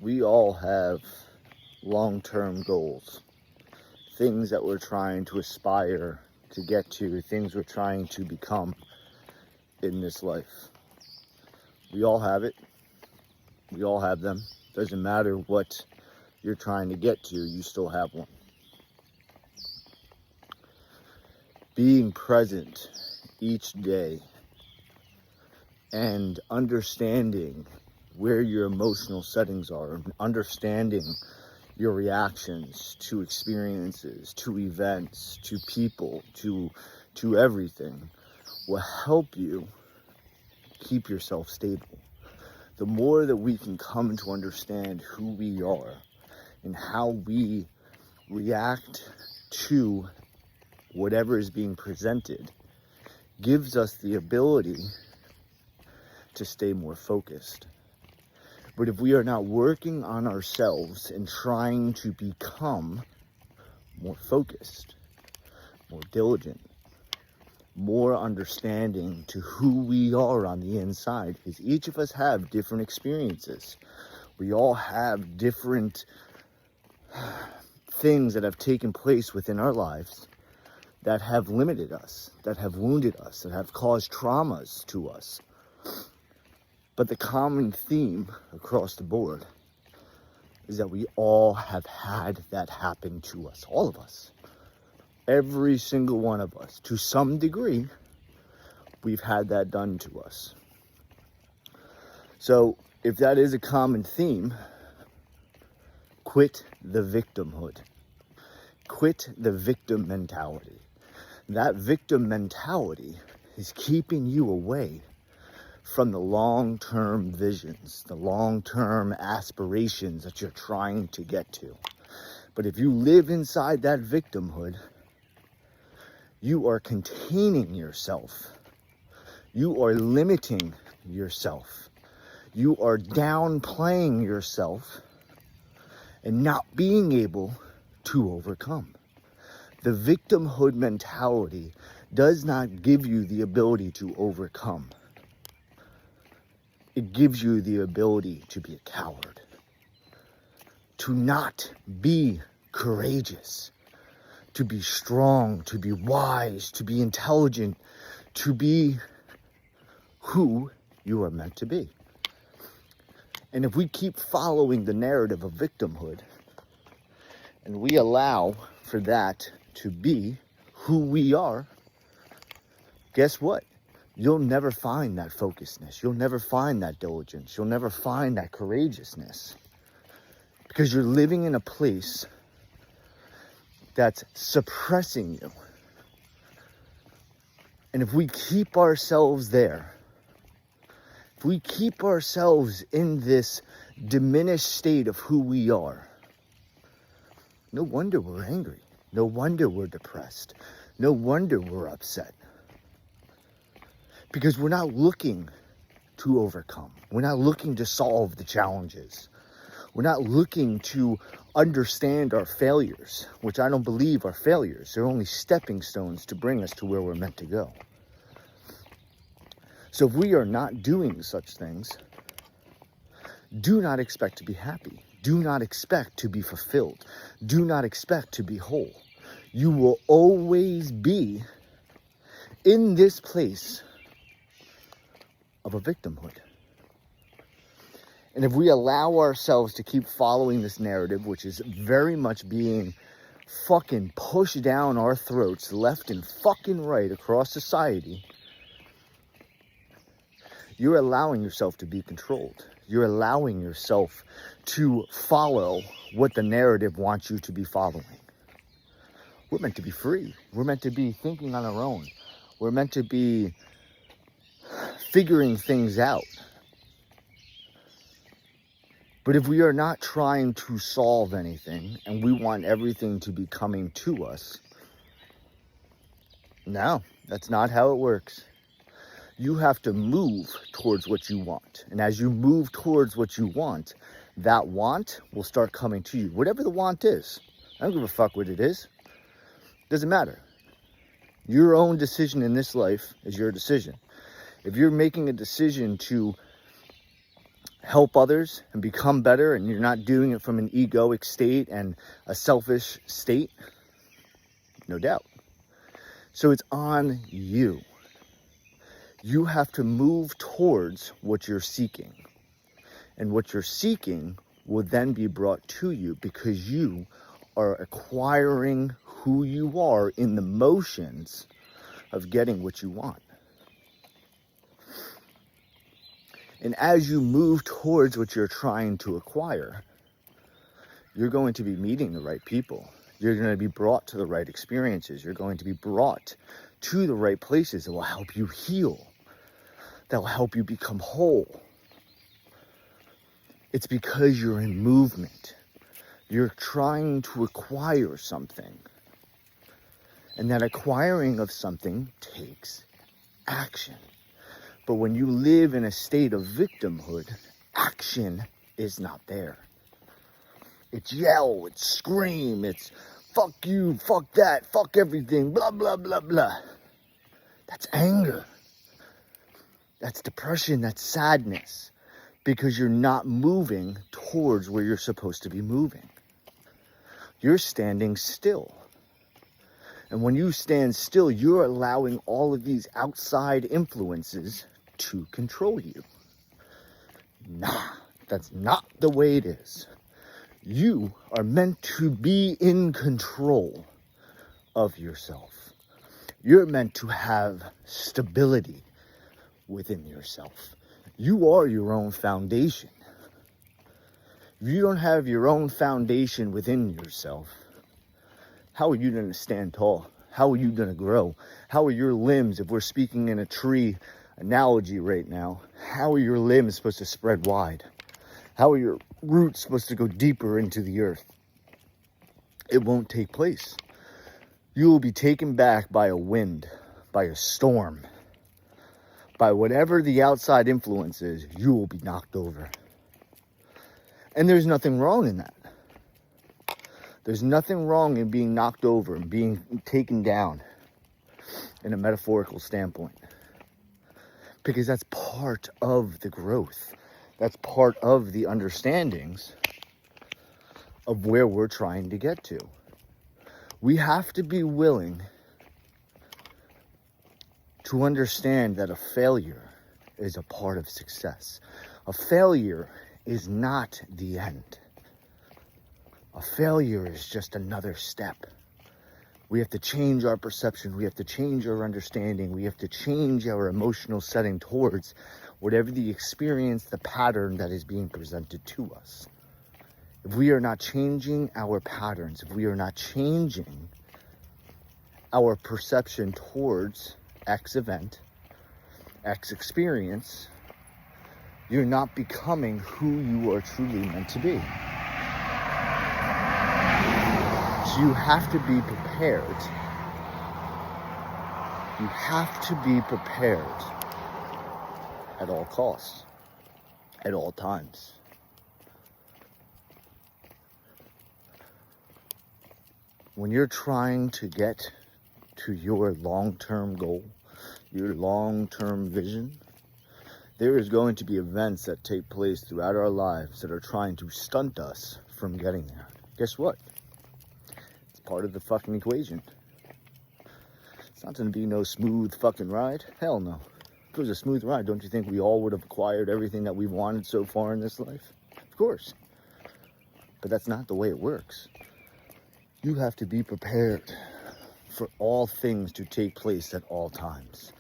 We all have long-term goals, things that we're trying to aspire to get to, things we're trying to become in this life. We all have it. We all have them. Doesn't matter what you're trying to get to, you still have one. Being present each day and understanding where your emotional settings are, understanding your reactions to experiences, to events, to people, to everything will help you keep yourself stable. The more that we can come to understand who we are and how we react to whatever is being presented, gives us the ability to stay more focused. But if we are not working on ourselves and trying to become more focused, more diligent, more understanding to who we are on the inside, because each of us have different experiences. We all have different things that have taken place within our lives that have limited us, that have wounded us, that have caused traumas to us. But the common theme across the board is that we all have had that happen to us, all of us. Every single one of us, to some degree, we've had that done to us. So if that is a common theme, quit the victimhood. Quit the victim mentality. That victim mentality is keeping you away from the long-term visions, the long-term aspirations that you're trying to get to. But if you live inside that victimhood, you are containing yourself. You are limiting yourself. You are downplaying yourself and not being able to overcome. The victimhood mentality does not give you the ability to overcome. It gives you the ability to be a coward, to not be courageous, to be strong, to be wise, to be intelligent, to be who you are meant to be. And if we keep following the narrative of victimhood, and we allow for that to be who we are, guess what? You'll never find that focusedness. You'll never find that diligence. You'll never find that courageousness. Because you're living in a place that's suppressing you. And if we keep ourselves there, if we keep ourselves in this diminished state of who we are, no wonder we're angry. No wonder we're depressed. No wonder we're upset. Because we're not looking to overcome. We're not looking to solve the challenges. We're not looking to understand our failures, which I don't believe are failures. They're only stepping stones to bring us to where we're meant to go. So if we are not doing such things, do not expect to be happy. Do not expect to be fulfilled. Do not expect to be whole. You will always be in this place of a victimhood. And if we allow ourselves to keep following this narrative, which is very much being fucking pushed down our throats left and fucking right across society, you're allowing yourself to be controlled. You're allowing yourself to follow what the narrative wants you to be following. We're meant to be free. We're meant to be thinking on our own. We're meant to be figuring things out. But if we are not trying to solve anything and we want everything to be coming to us, no, that's not how it works. You have to move towards what you want. And as you move towards what you want, that want will start coming to you. Whatever the want is. I don't give a fuck what it is. Doesn't matter. Your own decision in this life is your decision. If you're making a decision to help others and become better, and you're not doing it from an egoic state and a selfish state, no doubt. So it's on you. You have to move towards what you're seeking. And what you're seeking will then be brought to you because you are acquiring who you are in the motions of getting what you want. And as you move towards what you're trying to acquire, you're going to be meeting the right people. You're going to be brought to the right experiences. You're going to be brought to the right places that will help you heal, that will help you become whole. It's because you're in movement. You're trying to acquire something. And that acquiring of something takes action. But when you live in a state of victimhood, action is not there. It's yell, it's scream, it's fuck you, fuck that, fuck everything, blah, blah, blah, blah. That's anger. That's depression, that's sadness. Because you're not moving towards where you're supposed to be moving. You're standing still. And when you stand still, you're allowing all of these outside influences to control you. Nah, that's not the way it is. You are meant to be in control of yourself. You're meant to have stability within yourself. You are your own foundation. If you don't have your own foundation within yourself, how are you going to stand tall? How are you going to grow? How are your limbs, if we're speaking in a tree analogy right now, how are your limbs supposed to spread wide? How are your roots supposed to go deeper into the earth? It won't take place. You will be taken back by a wind, by a storm, by whatever the outside influence is. You will be knocked over. And there's nothing wrong in that. There's nothing wrong in being knocked over and being taken down in a metaphorical standpoint. Because that's part of the growth. That's part of the understandings of where we're trying to get to. We have to be willing to understand that a failure is a part of success. A failure is not the end. A failure is just another step. We have to change our perception. We have to change our understanding. We have to change our emotional setting towards whatever the experience, the pattern that is being presented to us. If we are not changing our patterns, if we are not changing our perception towards X event, X experience, you're not becoming who you are truly meant to be. So you have to be prepared. You have to be prepared at all costs, at all times. When you're trying to get to your long-term goal, your long-term vision, there is going to be events that take place throughout our lives that are trying to stunt us from getting there. Guess what? It's part of the fucking equation. It's not going to be no smooth fucking ride. Hell no. If it was a smooth ride, don't you think we all would have acquired everything that we've wanted so far in this life? Of course. But that's not the way it works. You have to be prepared for all things to take place at all times.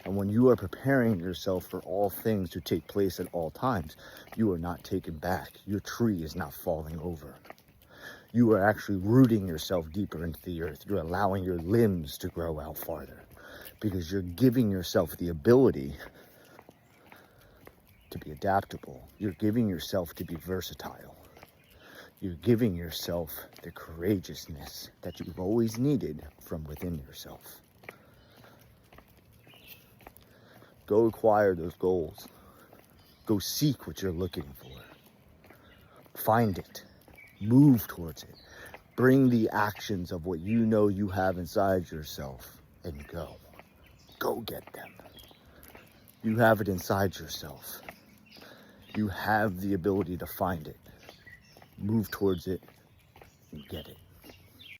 And when you are preparing yourself for all things to take place at all times, you are not taken back. Your tree is not falling over. You are actually rooting yourself deeper into the earth. You're allowing your limbs to grow out farther because you're giving yourself the ability to be adaptable. You're giving yourself to be versatile. You're giving yourself the courageousness that you've always needed from within yourself. Go acquire those goals. Go seek what you're looking for. Find it. Move towards it. Bring the actions of what you know you have inside yourself and go. Go get them. You have it inside yourself. You have the ability to find it. Move towards it and get it.